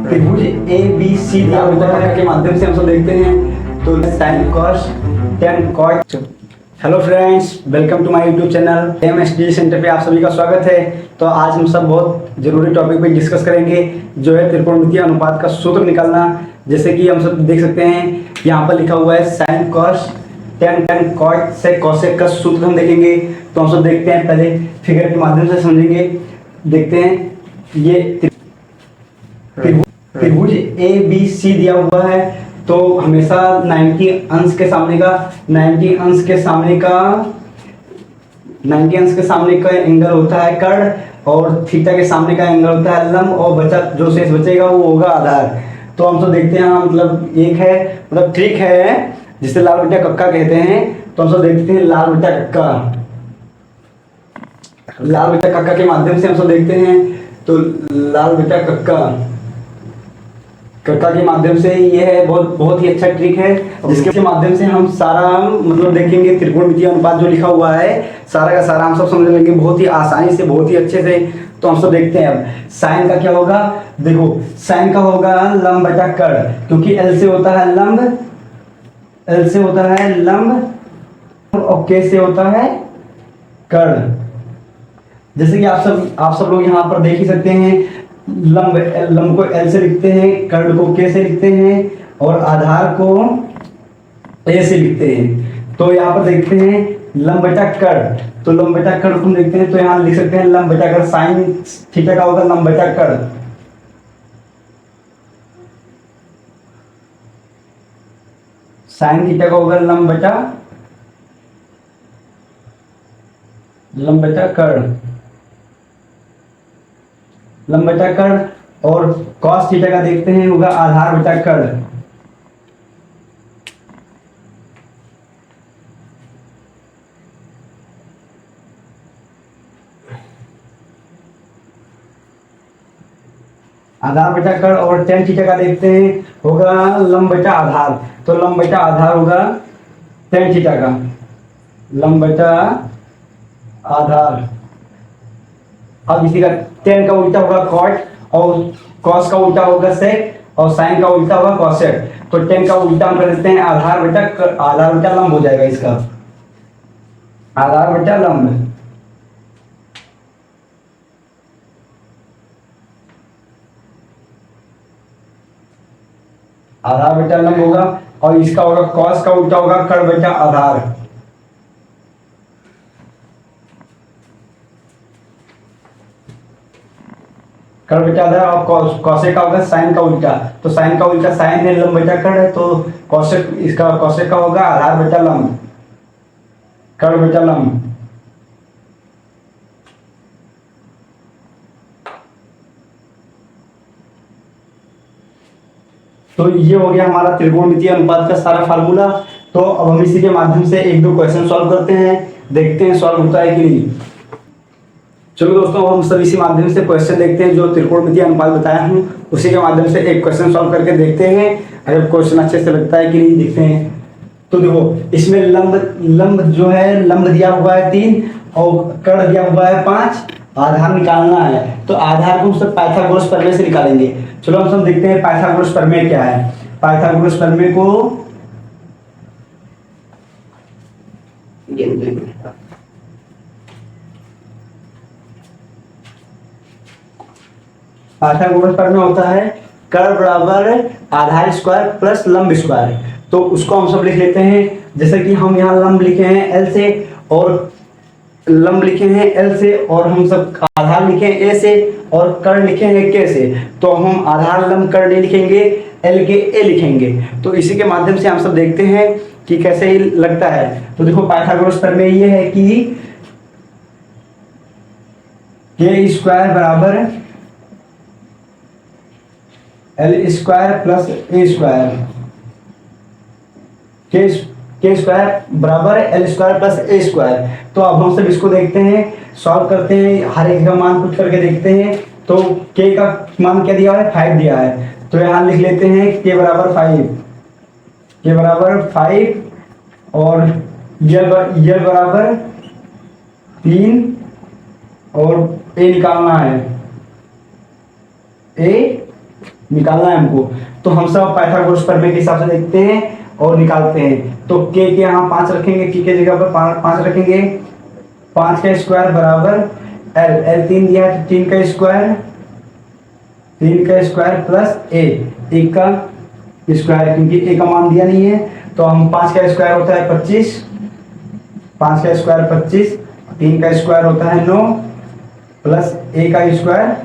त्रिभुज A B C दिया हुआ है के माध्यम से हम सब देखते हैं। तो sine cos tan cot. Hello friends, welcome to my YouTube channel MSD centre पे आप सभी का स्वागत है। तो आज हम सब बहुत जरूरी टॉपिक पे डिस्कस करेंगे, जो है त्रिकोणमितीय अनुपात का सूत्र निकालना। जैसे कि हम सब देख सकते हैं यहाँ पर लिखा हुआ है sine cos tan tan cot से कॉसेक का सूत्र हम देखेंगे। तो हम सब देखते हैं, पहले फिगर के माध्यम से समझेंगे। देखते हैं ये त्रिभुज ए बी सी दिया हुआ है। तो हमेशा 90 अंश के सामने का एंगल होता है कर्ण, और थीटा के सामने का एंगल होता है लंब, और बचा जो शेष बचेगा वो होगा आधार। तो हम तो देखते हैं, मतलब एक है, मतलब ट्रिक है जिसे लाल बट्टा कक्का कहते हैं। तो हम सब देखते हैं लाल बट्टा कक्का के माध्यम से हम सब देखते हैं। तो लाल बट्टा कक्का के माध्यम से ये है बहुत ही अच्छा ट्रिक है, जिसके माध्यम से हम सारा मतलब देखेंगे त्रिकोणमितीय अनुपात जो लिखा हुआ है सारा का सारा हम सब समझ लेंगे बहुत ही आसानी से, बहुत ही अच्छे से। तो हम सब देखते हैं अब साइन का क्या होगा। देखो साइन का होगा लंब बटा कर्ण, क्योंकि एल से होता है लंब और के से होता है कर्ण। जैसे कि आप सब लोग यहाँ पर देख ही सकते हैं, लंब को एल से लिखते हैं, कर्ण को के से लिखते हैं, और आधार को ए से लिखते हैं। तो यहाँ पर देखते हैं लंब बटा कर्ण। तो लंब बटा कर्ण को देखते हैं, तो यहाँ लिख सकते हैं लंब बटा कर्ण। साइन थीटा का होगा लंब बटा कर्ण। साइन थीटा का होगा लंब बटा कर्ण। और cos थीटा का देखते हैं होगा आधार बटा कर्ण। आधार बटा कर्ण। और tan थीटा का देखते हैं होगा लंब बटा आधार। तो लंब बटा आधार होगा tan थीटा का, लंब बटा आधार। अब इसी का tan का उल्टा होगा cot, और cos का उल्टा होगा sec, और sin का उल्टा होगा cosec। तो tan का उल्टा हम कर देते हैं आधार बटा लंब हो जाएगा इसका, आधार बटा लंब। आधार बटा लंब होगा, और इसका होगा cos का उल्टा होगा कर्ण बटा आधार। कर्ण बटा आधार। और cosec का होगा sin का उल्टा। तो sin का उल्टा sin है, लंब बटा कर्ण है। तो cosec का होगा आधार बटा लंब, कर्ण बटा लंब। तो ये हो गया हमारा त्रिकोणमितीय अनुपात का सारा फार्मूला। तो अब हम इसी के माध्यम से एक दो क्वेश्चन सॉल्व करते हैं, देखते हैं सॉल्व होता है कि नहीं। चलो दोस्तों, हम सब इसी माध्यम से क्वेश्चन देखते हैं, जो त्रिकोणमितीय अनुपात बताया हूँ उसी के माध्यम से एक क्वेश्चन सॉल्व करके देखते हैं, अगर क्वेश्चन अच्छे से लगता है कि नहीं देखते हैं। तो देखो इसमें लंब जो है, लंब दिया हुआ है 3 और कर्ण दिया हुआ है 5। आधार निकालना है, तो आधार को सब पाइथागोरस प्रमेय से निकालेंगे। चलो हम सब देखते हैं पाइथागोरस प्रमेय क्या है। पाइथागोरस प्रमेय को पाइथागोरस प्रमेय होता है कर्ण बराबर आधार स्क्वायर प्लस लंब स्क्वायर। तो उसको हम सब लिख लेते हैं। जैसे कि हम यहाँ लंब लिखे हैं एल से, और लंब लिखे हैं एल से, और हम सब आधार लिखे हैं ए से, और कर्ण लिखे हैं के से। तो हम आधार लंब कर्ण नहीं लिखेंगे, एल के ए लिखेंगे। तो इसी के माध्यम से हम सब देखते हैं कि कैसे ही लगता है। तो देखो पाइथागोरस प्रमेय ये है कि के स्क्वायर बराबर एल स्क्वायर प्लस ए स्क्वायर, के स्क्वायर बराबर एल स्क्वायर प्लस ए स्क्वायर। तो अब हम सब इसको देखते हैं, सॉल्व करते हैं, हर एक का मान पुट करके देखते हैं। तो के का मान क्या दिया है, 5 दिया है। तो यहाँ लिख लेते हैं के बराबर 5, और यल बराबर 3, और ए निकालना है, ए निकालना है हमको। तो हम सब पाइथागोरस प्रमेय के हिसाब से देखते हैं और निकालते हैं। तो के यहाँ 5 रखेंगे, के जगह पर 5 रखेंगे। 5 का स्क्वायर बराबर एल 3 दिया है तो 3 का स्क्वायर प्लस ए का स्क्वायर, क्योंकि ए का मान दिया नहीं है। तो हम 5 का स्क्वायर होता है 25, 5 का स्क्वायर 25, 3 का स्क्वायर होता है 9 प्लस ए का स्क्वायर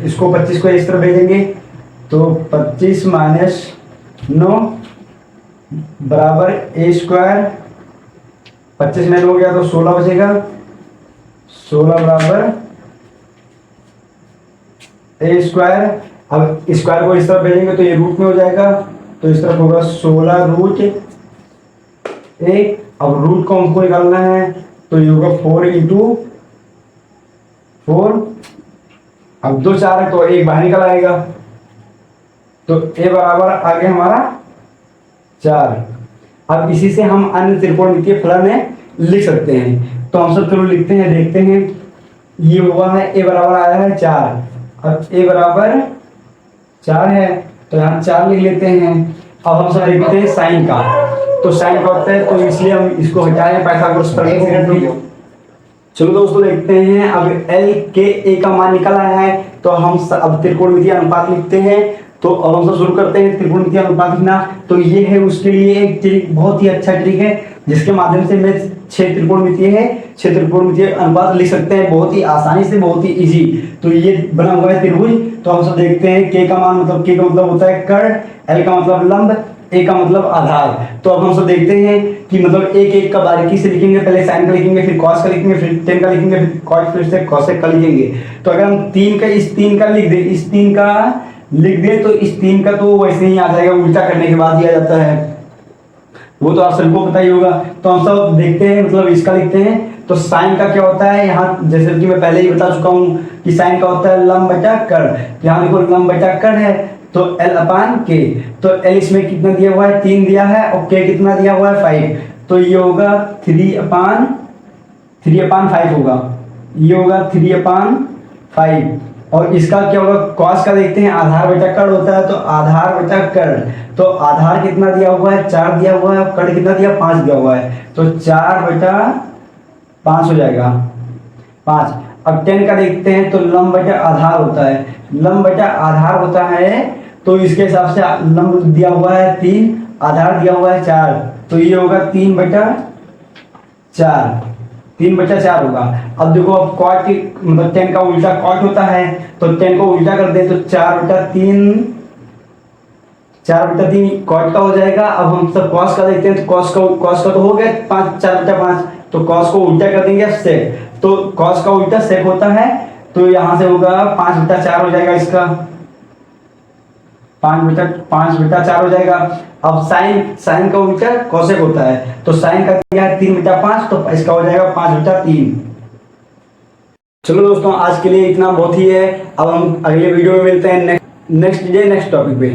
इसको 25 को इस तरफ भेजेंगे तो 25 माइनस 9 बराबर ए स्क्वायर। 25 में हो गया तो 16 बचेगा, 16 बराबर ए स्क्वायर। अब स्क्वायर को इस तरफ भेजेंगे तो ये रूट में हो जाएगा, तो इस तरफ होगा 16 रूट ए। अब रूट को हमको निकालना है तो ये होगा 4 इंटू 4। अब 2 4 है तो एक बाहर निकल आएगा, तो ए बराबर आ गया हमारा 4। अब इसी से हम अन्य त्रिकोणमितीय फलन लिख सकते हैं। तो हम सब चलो लिखते हैं, देखते हैं। ये हुआ है ए बराबर आया है 4। अब ए बराबर 4 है तो यहाँ 4 लिख लेते हैं। अब हम सब देखते हैं साइन का। तो साइन का होता है तो इसलिए हम इसको हटाएं पाइथागोरस प्रमेय से। चलो दोस्तों देखते हैं। अब एल के ए का मान निकल आया है तो हम अब त्रिकोणमितीय अनुपात लिखते हैं। तो अब हम सब शुरू करते हैं त्रिकोणमितीय अनुपात लिखना। तो ये है उसके लिए एक ट्रिक, बहुत ही अच्छा ट्रिक है जिसके माध्यम से मैं 6 त्रिकोणमितीय अनुपात लिख सकते हैं बहुत ही आसानी से, बहुत ही इजी। तो ये बना हुआ है त्रिभुज। तो हम सब देखते हैं के का मान, मतलब के का मतलब होता है कर्ण, एल का मतलब लंब, ए का मतलब आधार। तो अब हम सब देखते हैं कि मतलब एक का बारीकी से लिखेंगे। पहले साइन का लिखेंगे, फिर कॉस का लिखेंगे, फिर टेन का लिखेंगे, फिर कॉट, फिर से कॉसेक का लिखेंगे। तो अगर हम 3 का इस 3 का लिख दे तो इस 3 का तो वैसे ही आ जाएगा, उल्टा करने के बाद ही आ जाता है, वो तो आप सबको पता ही होगा। तो हम सब देखते हैं, मतलब इसका लिखते हैं। तो साइन का क्या होता है, यहाँ जैसे कि मैं पहले ही बता चुका हूँ कि साइन का होता है लंब बटा कर्ण। यहाँ देखो लंब बटा कर्ण है तो L अपान के। तो L इसमें कितना दिया हुआ है, 3 दिया है, और K कितना दिया हुआ है 5। तो ये होगा 3 अपान 5 होगा, ये होगा 3 अपान 5। और इसका क्या होगा, कॉस का देखते हैं, आधार बटा कर्ण होता है। तो आधार बटा कर्ण, तो आधार कितना दिया हुआ है 4 दिया हुआ है, और कर्ण कितना दिया 5 दिया हुआ है। तो 4 बटा 5 हो जाएगा 5। अब 10 का देखते हैं तो लंब बटा आधार होता है, लंब बटा आधार होता है। तो इसके हिसाब से लंब दिया हुआ है 3, आधार दिया हुआ है 4। तो ये होगा 3 बटा 4 होगा। अब देखो, अब कॉट मतलब 10 का उल्टा कॉट होता है, तो 10 को उल्टा कर दे तो 4 बटा 3 कॉट का हो जाएगा। अब हम सब कॉस का देखते हैं। तो कॉस का तो हो गया 4 बटा 5। तो कॉस को उल्टा कर देंगे सेक। तो कॉस का उल्टा सेक होता है, तो यहाँ से होगा 5 बटा 4 हो जाएगा इसका, 5 बटा 4 हो जाएगा। अब साइन का उल्टा कोसेक होता है। तो साइन का दिया है 3 बटा 5, तो इसका हो जाएगा 5 बटा 3। चलो दोस्तों, आज के लिए इतना बहुत ही है। अब हम अगले वीडियो में मिलते हैं नेक्स्ट टॉपिक पे।